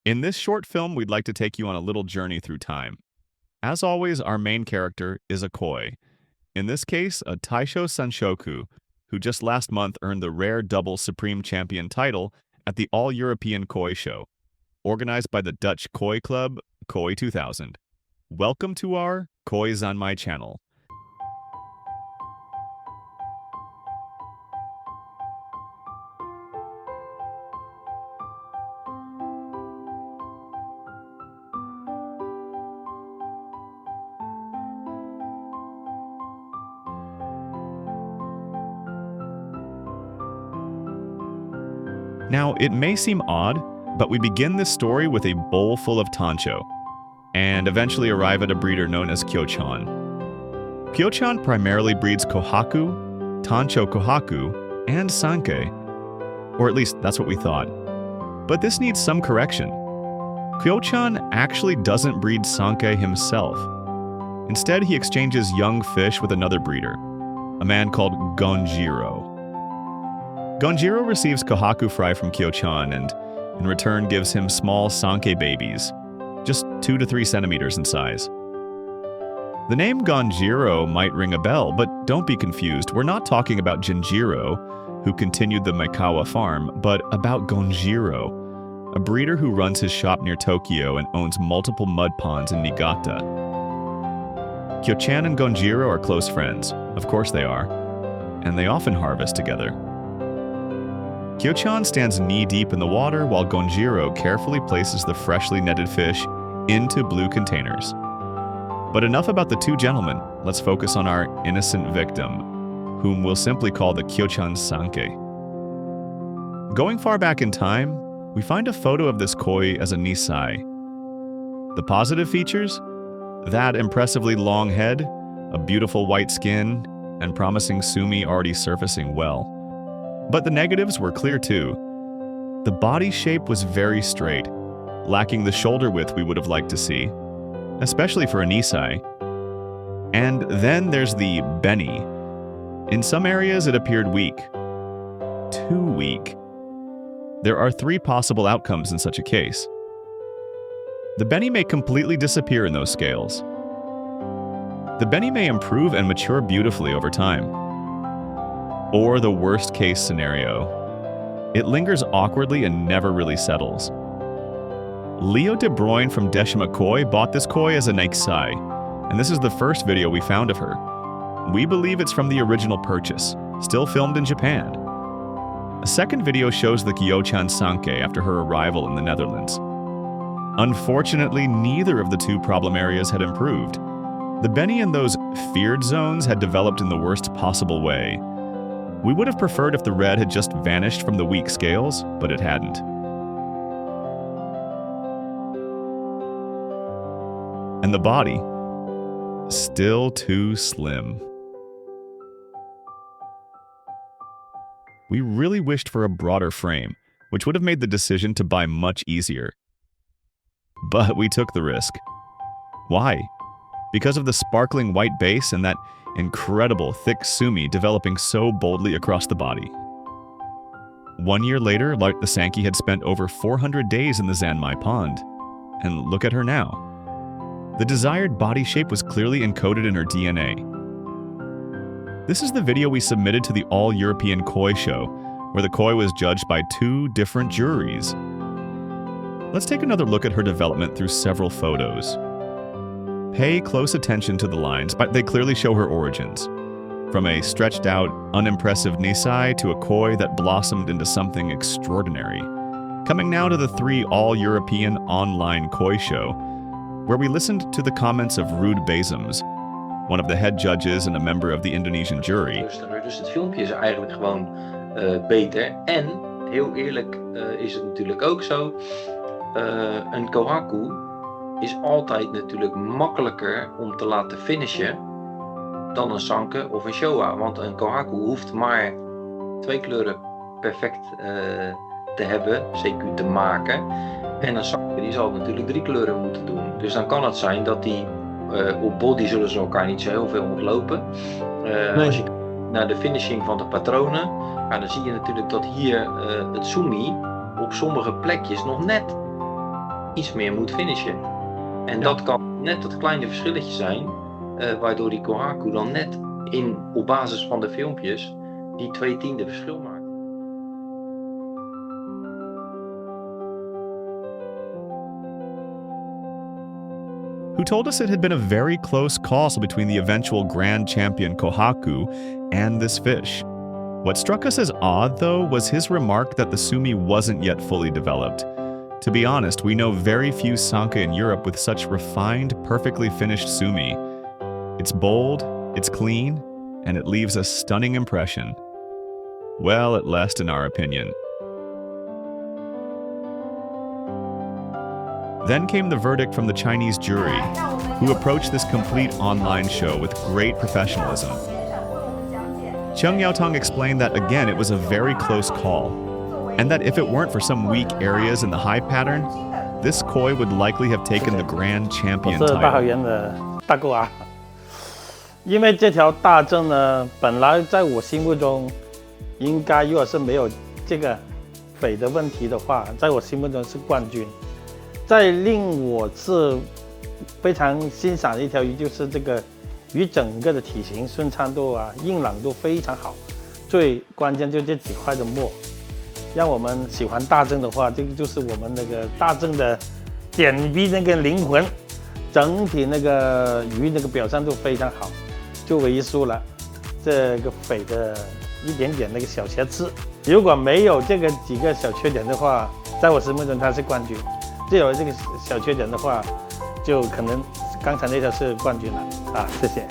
In this short film, we'd like to take you on a little journey through time. As always, our main character is a koi. In this case, a Taisho Sanshoku, who just last month earned the rare double Supreme Champion title at the All-European Koi Show, organized by the Dutch Koi Club, Koi 2000. Welcome to our Koi Zanmai channel. Now, it may seem odd, but we begin this story with a bowl full of tancho, and eventually arrive at a breeder known as Kyochan. Kyochan primarily breeds kohaku, tancho kohaku, and sanke, or at least that's what we thought. But this needs some correction. Kyochan actually doesn't breed sanke himself. Instead, he exchanges young fish with another breeder, a man called Gonjiro. Gonjiro receives kohaku fry from Kyochan and, in return, gives him small sanke babies, just 2 to 3 centimeters in size. The name Gonjiro might ring a bell, but don't be confused. We're not talking about Jinjiro, who continued the Maikawa farm, but about Gonjiro, a breeder who runs his shop near Tokyo and owns multiple mud ponds in Niigata. Kyochan and Gonjiro are close friends. Of course they are. And they often harvest together. Kyochan stands knee-deep in the water while Gonjiro carefully places the freshly netted fish into blue containers. But enough about the two gentlemen. Let's focus on our innocent victim, whom we'll simply call the Kyochan Sanke. Going far back in time, we find a photo of this koi as a nisai. The positive features? That impressively long head, a beautiful white skin, and promising sumi already surfacing well. But the negatives were clear too. The body shape was very straight, lacking the shoulder width we would have liked to see, especially for a nisai. And then there's the beni. In some areas it appeared weak. Too weak. There are 3 possible outcomes in such a case. The beni may completely disappear in those scales. The beni may improve and mature beautifully over time. Or the worst case scenario. It lingers awkwardly and never really settles. Leo De Bruyne from Deshima Koi bought this koi as a nisai, and this is the first video we found of her. We believe it's from the original purchase, still filmed in Japan. A second video shows the Kyochan Sanke after her arrival in the Netherlands. Unfortunately, neither of the 2 problem areas had improved. The beni in those feared zones had developed in the worst possible way. We would have preferred if the red had just vanished from the weak scales, but it hadn't. And the body? Still too slim. We really wished for a broader frame, which would have made the decision to buy much easier. But we took the risk. Why? Because of the sparkling white base and that incredible thick sumi developing so boldly across the body. 1 year later, the Sanke had spent over 400 days in the Zanmai pond. And look at her now. The desired body shape was clearly encoded in her DNA. This is the video we submitted to the All-European Koi Show, where the koi was judged by 2 different juries. Let's take another look at her development through several photos. Pay close attention to the lines, but they clearly show her origins. From a stretched-out, unimpressive nisai to a koi that blossomed into something extraordinary. Coming now to the 3 All-European Online Koi Show, where we listened to the comments of Ruud Bezems, one of the head judges and a member of the Indonesian jury. Dus het filmpje is eigenlijk gewoon beter. En, heel eerlijk, is het natuurlijk ook zo. Een kohaku is altijd natuurlijk makkelijker om te laten finishen dan een sanke of een showa. Want een kohaku hoeft maar 2 kleuren perfect te hebben, CQ te maken. En een sanke die zal natuurlijk 3 kleuren moeten doen. Dus dan kan het zijn dat die op body zullen ze elkaar niet zo heel veel ontlopen. Nee. Als je kijkt naar de finishing van de patronen, ja, dan zie je natuurlijk dat hier het sumi op sommige plekjes nog net iets meer moet finishen. En dat kan net dat kleine verschilletje zijn, waardoor die Kohaku dan net op basis van de filmpjes die 2/10 verschil maakt. Who told us it had been a very close call between the eventual grand champion Kohaku and this fish. What struck us as odd, though, was his remark that the sumi wasn't yet fully developed. To be honest, we know very few Sanke in Europe with such refined, perfectly finished sumi. It's bold, it's clean, and it leaves a stunning impression. Well, at least in our opinion. Then came the verdict from the Chinese jury, who approached this complete online show with great professionalism. Cheung Yaotong explained that, again, it was a very close call, and that if it weren't for some weak areas in the high pattern, this koi would likely have taken the grand champion 我是大海 title. 源的大狗啊，因为这条大正呢，本来在我心目中，应该如果是没有这个肥的问题的话，在我心目中是冠军。再令我是非常欣赏的一条鱼，就是这个鱼整个的体型、顺畅度啊、硬朗度非常好。最关键就这几块的墨，让我们喜欢大正的话，这个就是我们那个大正的点滴那个灵魂。整体那个鱼那个表现度非常好，就唯一输了这个肥的一点点那个小瑕疵。如果没有这个几个小缺点的话，在我心目中它是冠军。只有这个小缺点的话，就可能刚才那条是冠军了啊！谢谢。